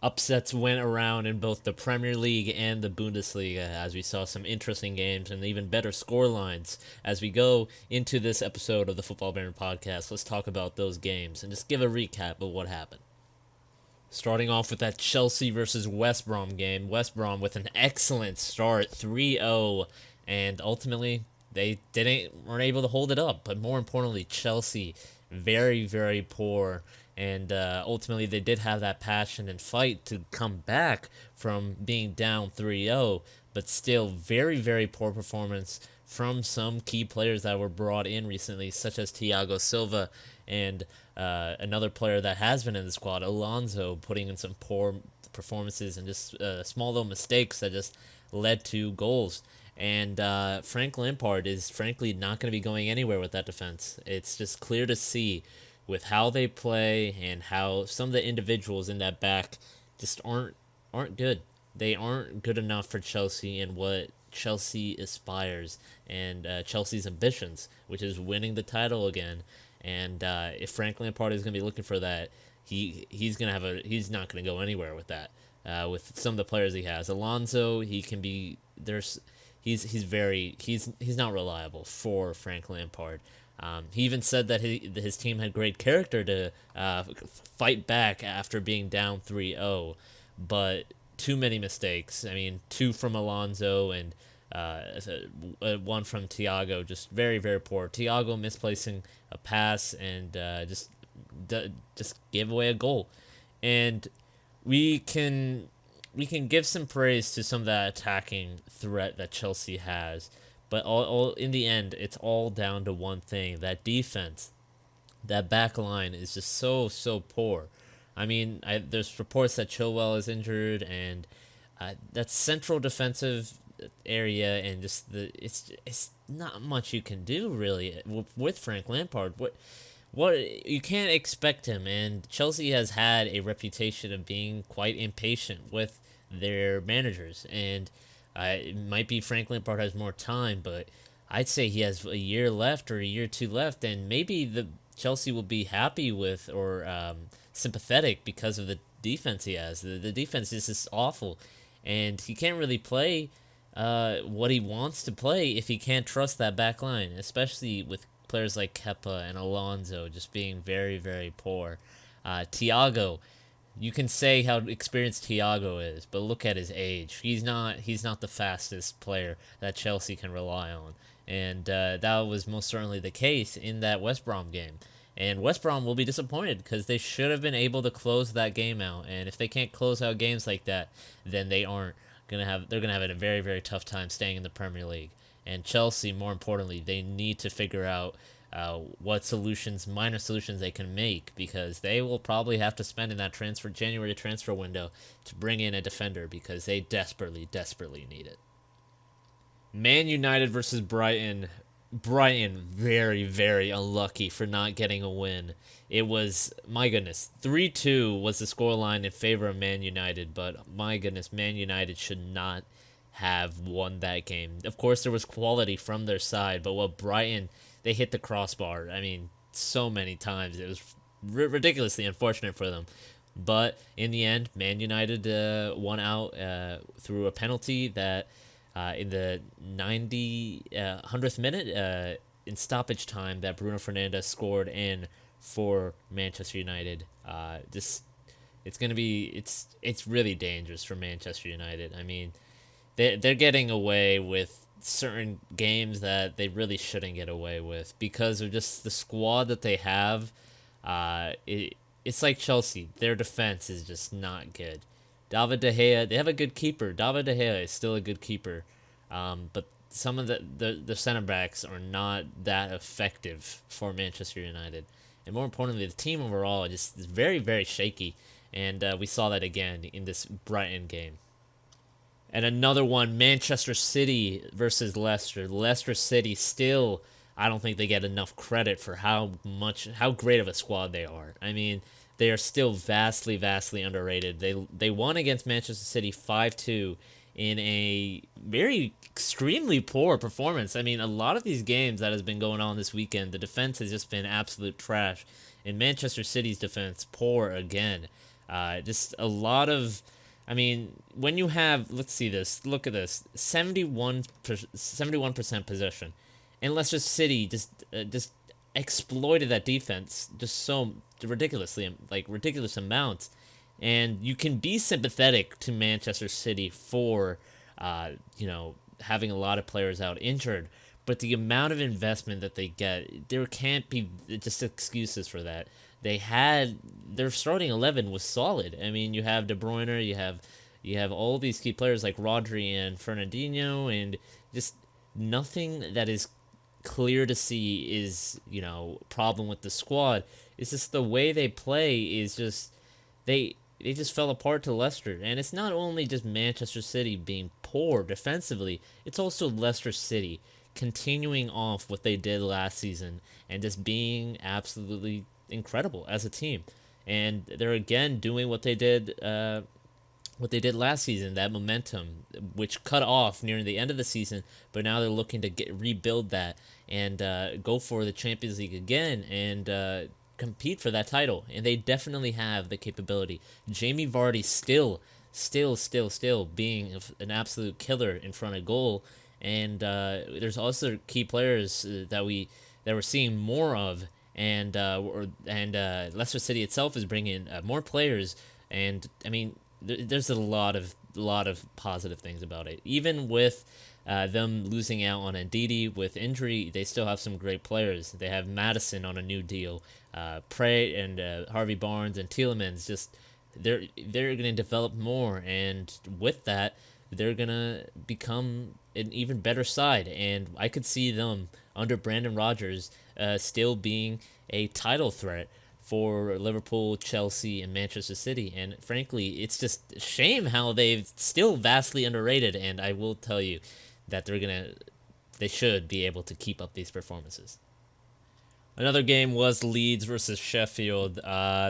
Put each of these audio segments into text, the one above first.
Upsets went around in both the Premier League and the Bundesliga as we saw some interesting games and even better score lines. As we go into this episode of the Football Baron podcast, let's talk about those games and just give a recap of what happened. Starting off with that Chelsea versus West Brom game. West Brom with an excellent start, 3-0, and ultimately they weren't able to hold it up. But more importantly, Chelsea very, very poor, and ultimately they did have that passion and fight to come back from being down 3-0, but still very, very poor performance from some key players that were brought in recently, such as Thiago Silva and another player that has been in the squad, Alonso, putting in some poor performances and just small little mistakes that just led to goals. And Frank Lampard is frankly not going to be going anywhere with that defense. It's just clear to see with how they play and how some of the individuals in that back just aren't good. They aren't good enough for Chelsea and what Chelsea aspires and Chelsea's ambitions, which is winning the title again. And if Frank Lampard is going to be looking for that, he's not going to go anywhere with that. With some of the players he has, Alonso, he can be he's not reliable for Frank Lampard. He even said that his team had great character to fight back after being down 3-0, but too many mistakes. I mean, two from Alonso and one from Thiago, just very, very poor. Thiago misplacing a pass and just gave away a goal. And we can give some praise to some of that attacking threat that Chelsea has, but all in the end, it's all down to one thing: that defense, that back line is just so poor. I mean, there's reports that Chilwell is injured, and that central defensive area, and just it's not much you can do really with Frank Lampard. What you can't expect him, and Chelsea has had a reputation of being quite impatient with their managers, and it might be Frank Lampard has more time, but I'd say he has a year left or a year or two left, and maybe the Chelsea will be happy with or sympathetic because of the defense he has. The defense is just awful, and he can't really play what he wants to play if he can't trust that back line, especially with players like Kepa and Alonso just being very, very poor. Thiago, you can say how experienced Thiago is, but look at his age. He's not the fastest player that Chelsea can rely on, and that was most certainly the case in that West Brom game. And West Brom will be disappointed because they should have been able to close that game out. And if they can't close out games like that, then they're gonna have a very, very tough time staying in the Premier League. And Chelsea, more importantly, they need to figure out what minor solutions they can make, because they will probably have to spend in that January transfer window to bring in a defender, because they desperately, desperately need it. Man United versus Brighton. Brighton very, very unlucky for not getting a win. It was, my goodness, 3-2 was the scoreline in favor of Man United, but my goodness, Man United should not have won that game. Of course, there was quality from their side, but Brighton, they hit the crossbar. I mean, so many times. It was ridiculously unfortunate for them. But in the end, Man United won out through a penalty that in the 100th minute in stoppage time that Bruno Fernandes scored in for Manchester United. It's really dangerous for Manchester United. I mean, they're getting away with certain games that they really shouldn't get away with because of just the squad that they have. It's like Chelsea. Their defense is just not good. David De Gea, they have a good keeper. David De Gea is still a good keeper. But some of the center backs are not that effective for Manchester United. And more importantly, the team overall just is very, very shaky. And we saw that again in this Brighton game. And another one, Manchester City versus Leicester. Leicester City still, I don't think they get enough credit for how great of a squad they are. I mean, they are still vastly, vastly underrated. They won against Manchester City 5-2 in a very extremely poor performance. I mean, a lot of these games that has been going on this weekend, the defense has just been absolute trash. And Manchester City's defense, poor again. Just a lot of, I mean, when you have, look at this, 71% possession, and Leicester City just exploited that defense just so ridiculously, like ridiculous amounts, and you can be sympathetic to Manchester City for, having a lot of players out injured, but the amount of investment that they get, there can't be just excuses for that. They had their starting 11 was solid. I mean, you have De Bruyne, you have all these key players like Rodri and Fernandinho, and just nothing that is clear to see is problem with the squad. It's just the way they play is just they just fell apart to Leicester, and it's not only just Manchester City being poor defensively, it's also Leicester City continuing off what they did last season and just being absolutely incredible as a team. And they're again doing what they did last season, that momentum, which cut off near the end of the season, but now they're looking to rebuild that and go for the Champions League again and compete for that title. And they definitely have the capability. Jamie Vardy still being an absolute killer in front of goal. And there's also key players that we're seeing more of, and Leicester City itself is bringing more players, and I mean there's a lot of positive things about it. Even with them losing out on Ndidi with injury, they still have some great players. They have Madison on a new deal, Prey and Harvey Barnes and Tielemans. Just they're going to develop more, and with that, they're going to become an even better side. And I could see them under Brandon Rodgers still being a title threat for Liverpool, Chelsea, and Manchester City. And frankly, it's just a shame how they've still vastly underrated. And I will tell you that they should be able to keep up these performances. Another game was Leeds versus Sheffield.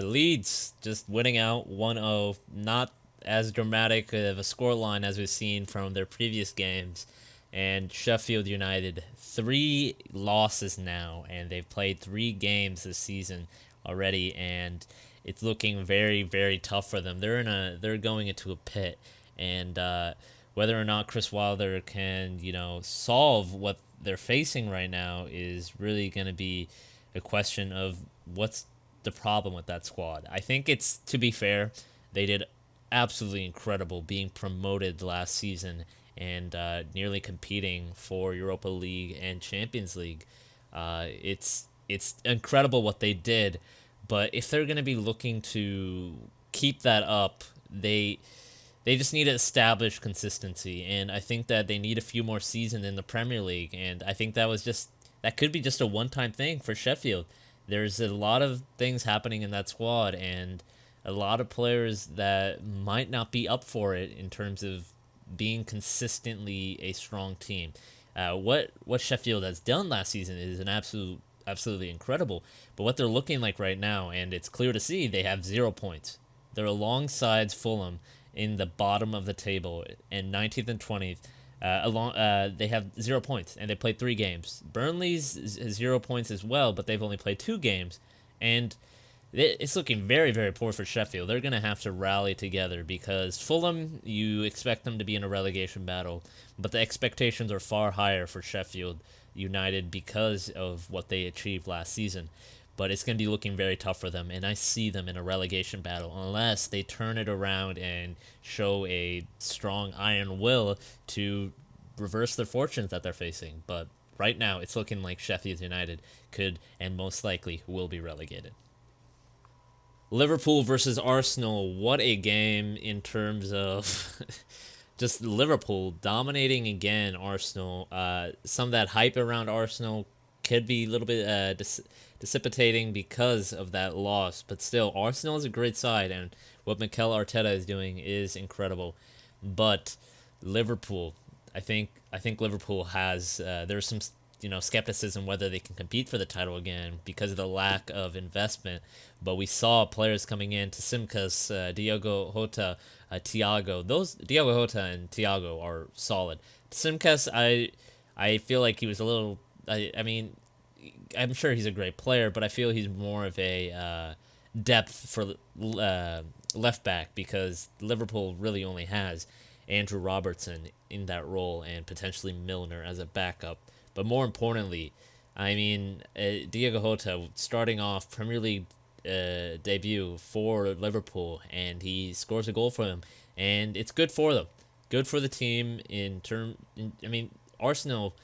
Leeds just winning out 1-0. Not as dramatic of a scoreline as we've seen from their previous games. And Sheffield United, 3 losses now, and they've played 3 games this season already, and it's looking very, very tough for them. They're going into a pit, and whether or not Chris Wilder can solve what they're facing right now is really going to be a question of what's the problem with that squad. I think it's, to be fair, they did absolutely incredible being promoted last season and nearly competing for Europa League and Champions League. It's incredible what they did, but if they're going to be looking to keep that up, they just need to establish consistency, and I think that they need a few more seasons in the Premier League, and I think that could be just a one-time thing for Sheffield. There's a lot of things happening in that squad, and a lot of players that might not be up for it in terms of being consistently a strong team. What Sheffield has done last season is absolutely incredible. But what they're looking like right now, and it's clear to see, they have 0 points. They're alongside Fulham in the bottom of the table, and 19th and 20th. They have 0 points, and they played 3 games. Burnley's 0 points as well, but they've only played 2 games, and it's looking very, very poor for Sheffield. They're going to have to rally together because Fulham, you expect them to be in a relegation battle, but the expectations are far higher for Sheffield United because of what they achieved last season. But it's going to be looking very tough for them, and I see them in a relegation battle unless they turn it around and show a strong iron will to reverse their fortunes that they're facing. But right now, it's looking like Sheffield United could and most likely will be relegated. Liverpool versus Arsenal. What a game in terms of just Liverpool dominating again Arsenal. Some of that hype around Arsenal could be a little bit dissipating because of that loss, but still, Arsenal is a great side, and what Mikel Arteta is doing is incredible. But Liverpool, I think Liverpool has there's some skepticism whether they can compete for the title again because of the lack of investment. But we saw players coming in to Tsimikas, Diogo Jota, Thiago. Those Diogo Jota and Thiago are solid. Tsimikas, I feel like he was a little. I mean, I'm sure he's a great player, but I feel he's more of a depth for left back, because Liverpool really only has Andrew Robertson in that role and potentially Milner as a backup. But more importantly, I mean, Diego Jota starting off Premier League debut for Liverpool, and he scores a goal for them, and it's good for them, good for the team I mean, Arsenal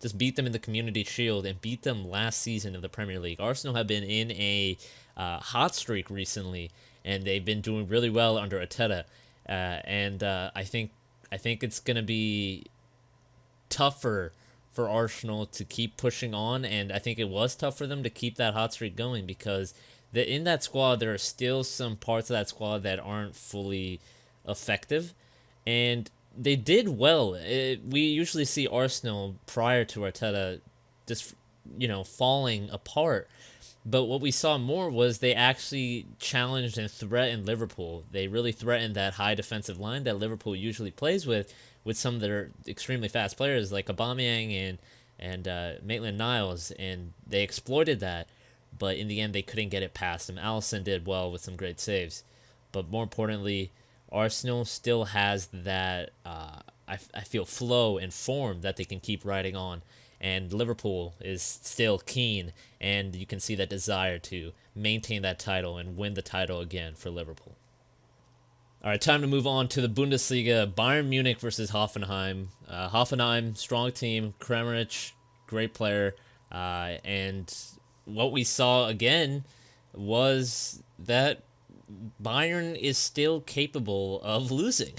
just beat them in the Community Shield and beat them last season of the Premier League. Arsenal have been in a hot streak recently, and they've been doing really well under Arteta. And I think it's gonna be tougher for Arsenal to keep pushing on, and I think it was tough for them to keep that hot streak going, because in that squad there are still some parts of that squad that aren't fully effective, and they did well. We usually see Arsenal prior to Arteta just falling apart, but what we saw more was they actually challenged and threatened Liverpool. They really threatened that high defensive line that Liverpool usually plays with some of their extremely fast players like Aubameyang and Maitland-Niles, and they exploited that. But in the end, they couldn't get it past them. Alisson did well with some great saves, but more importantly, Arsenal still has that I feel flow and form that they can keep riding on, and Liverpool is still keen, and you can see that desire to maintain that title and win the title again for Liverpool. All right, time to move on to the Bundesliga. Bayern Munich versus Hoffenheim. Hoffenheim, strong team. Kramaric, great player. And what we saw again was that Bayern is still capable of losing.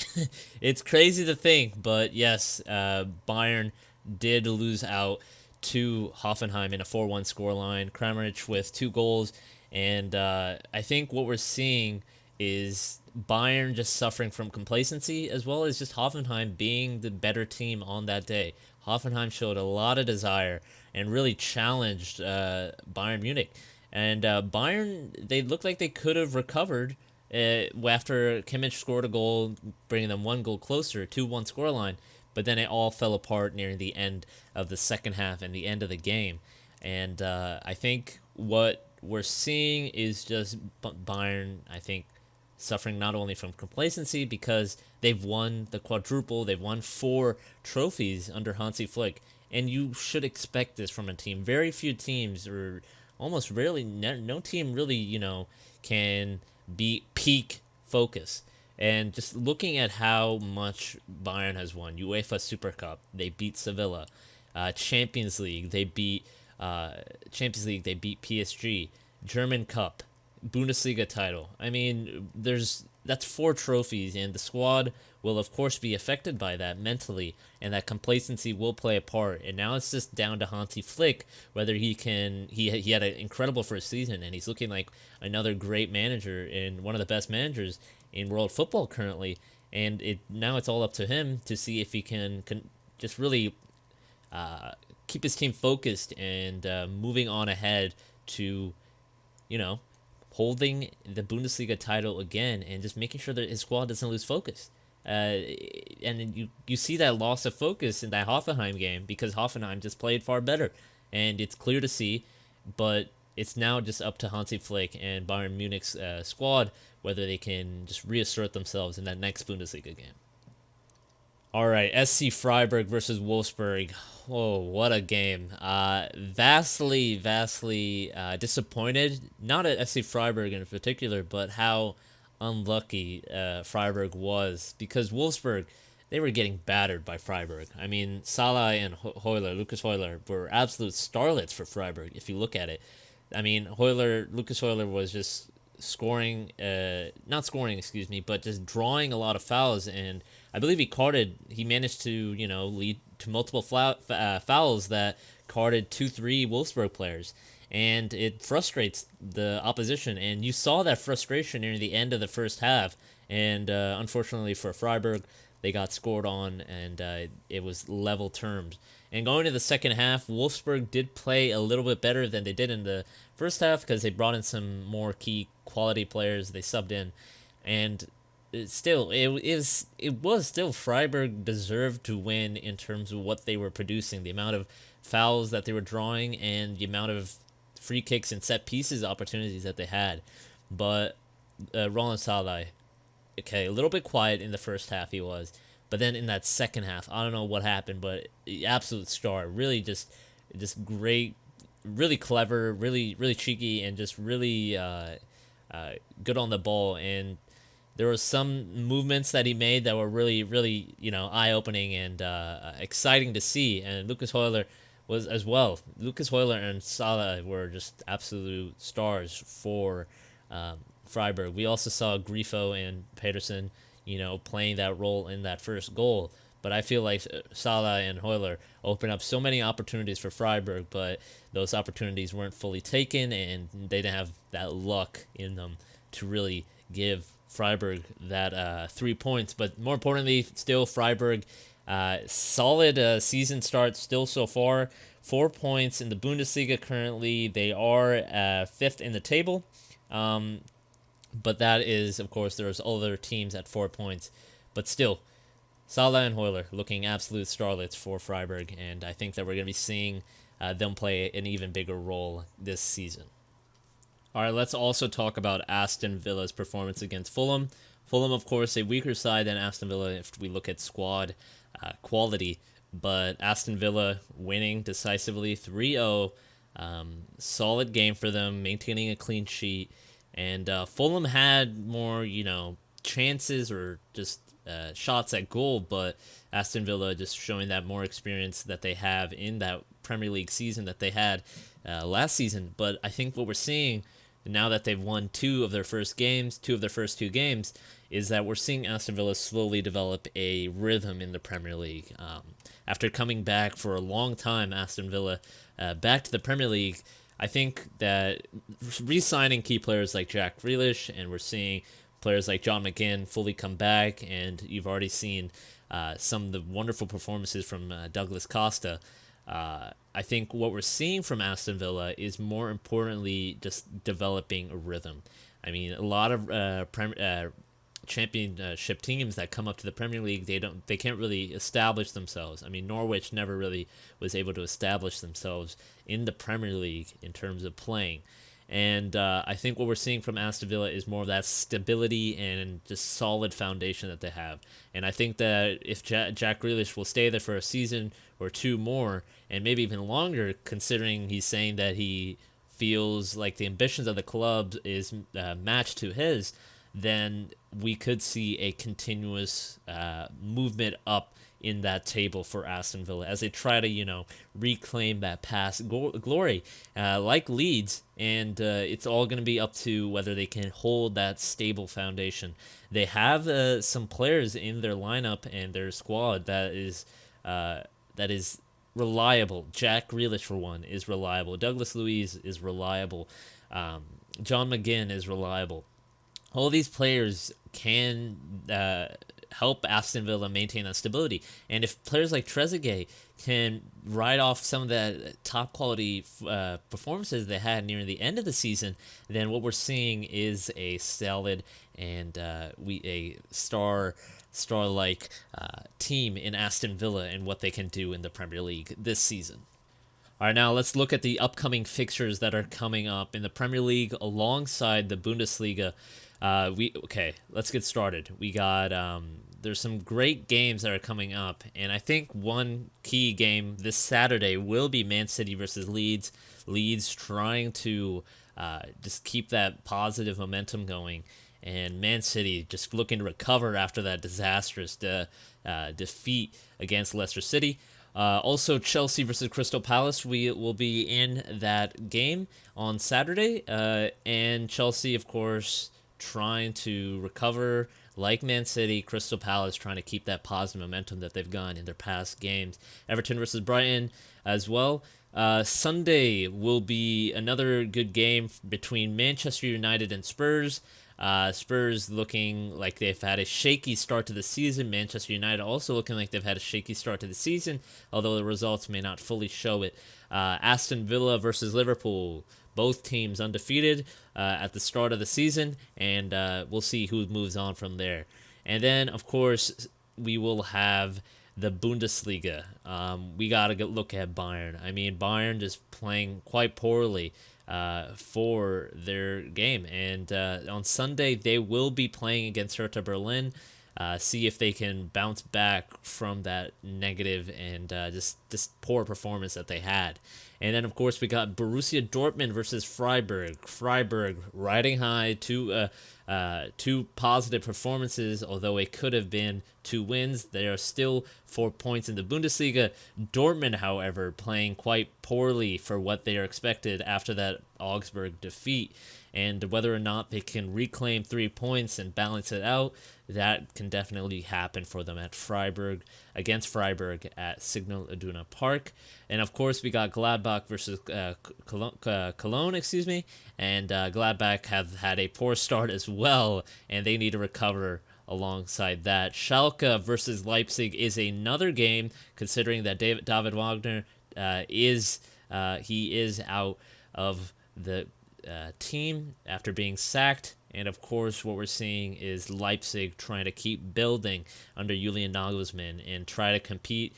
It's crazy to think, but yes, Bayern did lose out to Hoffenheim in a 4-1 scoreline. Kramaric with 2 goals, and I think what we're seeing is Bayern just suffering from complacency, as well as just Hoffenheim being the better team on that day. Hoffenheim showed a lot of desire and really challenged Bayern Munich. And Bayern, they looked like they could have recovered after Kimmich scored a goal, bringing them 1 goal closer, 2-1 scoreline. But then it all fell apart near the end of the second half and the end of the game. And I think what we're seeing is just Bayern, I think, suffering not only from complacency, because they've won the quadruple, they've won 4 trophies under Hansi Flick, and you should expect this from a team. Very few teams, or almost rarely, no team really, can be peak focus. And just looking at how much Bayern has won, UEFA Super Cup, they beat Sevilla, Champions League, they beat PSG, German Cup, Bundesliga title. I mean, that's 4 trophies, and the squad will of course be affected by that mentally, and that complacency will play a part. And now it's just down to Hansi Flick whether he can. He had an incredible first season, and he's looking like another great manager and one of the best managers in world football currently. And now it's all up to him to see if he can just really keep his team focused and moving on ahead to, holding the Bundesliga title again, and just making sure that his squad doesn't lose focus. And you see that loss of focus in that Hoffenheim game, because Hoffenheim just played far better, and it's clear to see. But it's now just up to Hansi Flick and Bayern Munich's squad whether they can just reassert themselves in that next Bundesliga game. All right, SC Freiburg versus Wolfsburg. Oh, what a game. Vastly disappointed. Not at SC Freiburg in particular, but how unlucky Freiburg was. Because Wolfsburg, they were getting battered by Freiburg. I mean, Salah and Lucas Heuler, were absolute starlets for Freiburg, if you look at it. I mean, Lucas Heuler was just but just drawing a lot of fouls, and I believe he managed to, lead to multiple fouls that carded 2-3 Wolfsburg players, and it frustrates the opposition, and you saw that frustration near the end of the first half, and unfortunately for Freiburg, they got scored on, and it was level terms. And going to the second half, Wolfsburg did play a little bit better than they did in the first half, because they brought in some more key quality players. They subbed in, and it was still Freiburg deserved to win in terms of what they were producing, the amount of fouls that they were drawing, and the amount of free kicks and set pieces opportunities that they had. But Roland Salah, okay, a little bit quiet in the first half he was, but then in that second half, I don't know what happened, but absolute star, really just great, really clever, really cheeky, and just really good on the ball. And there were some movements that he made that were really eye opening and exciting to see. And Lucas Hoyler was as well. Lucas Hoyler and Salah were just absolute stars for Freiburg. We also saw Grifo and Pedersen, playing that role in that first goal. But I feel like Salah and Hoyler opened up so many opportunities for Freiburg, but those opportunities weren't fully taken, and they didn't have that luck in them to really give Freiburg that 3 points. But more importantly, still Freiburg, solid season start still so far. 4 points in the Bundesliga currently. They are fifth in the table. But that is, of course, there's other teams at 4 points. But still, Salah and Hoyler looking absolute starlets for Freiburg, and I think that we're going to be seeing them play an even bigger role this season. All right, let's also talk about Aston Villa's performance against Fulham. Fulham, of course, a weaker side than Aston Villa if we look at squad quality, but Aston Villa winning decisively 3-0. Solid game for them, maintaining a clean sheet. And Fulham had more, chances or just shots at goal, but Aston Villa just showing that more experience that they have in that Premier League season that they had last season. But I think what we're seeing now that they've won two of their first two games, is that we're seeing Aston Villa slowly develop a rhythm in the Premier League. After coming back for a long time, Aston Villa back to the Premier League, I think that re-signing key players like Jack Grealish, and we're seeing players like John McGinn fully come back, and you've already seen some of the wonderful performances from Douglas Costa. I think what we're seeing from Aston Villa is more importantly just developing a rhythm. I mean, a lot of championship teams that come up to the Premier League, they can't really establish themselves. I mean, Norwich never really was able to establish themselves in the Premier League in terms of playing. And I think what we're seeing from Aston Villa is more of that stability and just solid foundation that they have. And I think that if Jack Grealish will stay there for a season or two more, and maybe even longer, considering he's saying that he feels like the ambitions of the club is matched to his, then we could see a continuous movement up in that table for Aston Villa as they try to, reclaim that past glory, like Leeds, and it's all going to be up to whether they can hold that stable foundation. They have some players in their lineup and their squad that is reliable. Jack Grealish, for one, is reliable. Douglas Luiz is reliable. John McGinn is reliable. All these players can help Aston Villa maintain that stability. And if players like Trezeguet can ride off some of the top quality performances they had near the end of the season, then what we're seeing is a solid and a star-like team in Aston Villa and what they can do in the Premier League this season. All right, now let's look at the upcoming fixtures that are coming up in the Premier League alongside the Bundesliga. Let's get started. We got there's some great games that are coming up, and I think one key game this Saturday will be Man City versus Leeds. Leeds trying to just keep that positive momentum going, and Man City just looking to recover after that disastrous defeat against Leicester City. Also, Chelsea versus Crystal Palace, we will be in that game on Saturday, and Chelsea, of course, trying to recover like Man City. Crystal Palace trying to keep that positive momentum that they've gone in their past games. Everton versus Brighton as well. Sunday will be another good game between Manchester United and Spurs. Spurs looking like they've had a shaky start to the season. Manchester United also looking like they've had a shaky start to the season, although the results may not fully show it. Aston Villa versus Liverpool. Both teams undefeated at the start of the season, and we'll see who moves on from there. And then, of course, we will have the Bundesliga. We got to look at Bayern. I mean, Bayern just playing quite poorly. for their game. And on Sunday, they will be playing against Hertha Berlin. See if they can bounce back from that negative and just poor performance that they had. And then, of course, we got Borussia Dortmund versus Freiburg. Freiburg riding high, two positive performances, although it could have been 2 wins. They are still 4 points in the Bundesliga. Dortmund, however, playing quite poorly for what they are expected after that Augsburg defeat. And whether or not they can reclaim 3 points and balance it out, that can definitely happen for them at Freiburg, against Freiburg at Signal Iduna Park. And of course, we got Gladbach versus Cologne, and Gladbach have had a poor start as well, and they need to recover alongside that. Schalke versus Leipzig is another game, considering that David Wagner is out of the team after being sacked. And of course, what we're seeing is Leipzig trying to keep building under Julian Nagelsmann and try to compete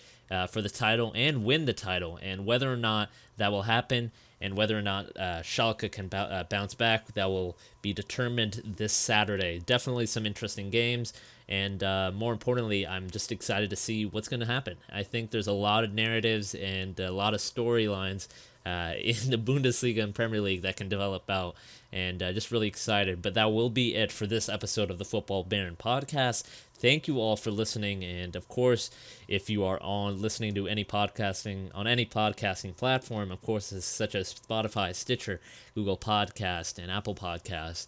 for the title and win the title. And whether or not that will happen and whether or not Schalke can bounce back, that will be determined this Saturday. Definitely some interesting games. And more importantly, I'm just excited to see what's going to happen. I think there's a lot of narratives and a lot of storylines in the Bundesliga and Premier League that can develop out, and just really excited. But that will be it for this episode of the Football Baron podcast. Thank you all for listening, and of course, if you are listening to any podcasting on any podcasting platform, of course, such as Spotify, Stitcher, Google Podcast, and Apple Podcasts,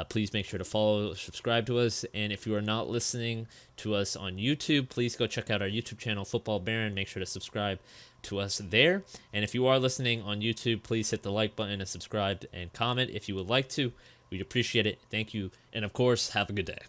please make sure to follow, subscribe to us. And if you are not listening to us on YouTube, please go check out our YouTube channel, Football Baron. Make sure to subscribe to us there. And if you are listening on YouTube, please hit the like button and subscribe and comment if you would like to. We'd appreciate it. Thank you. And of course, have a good day.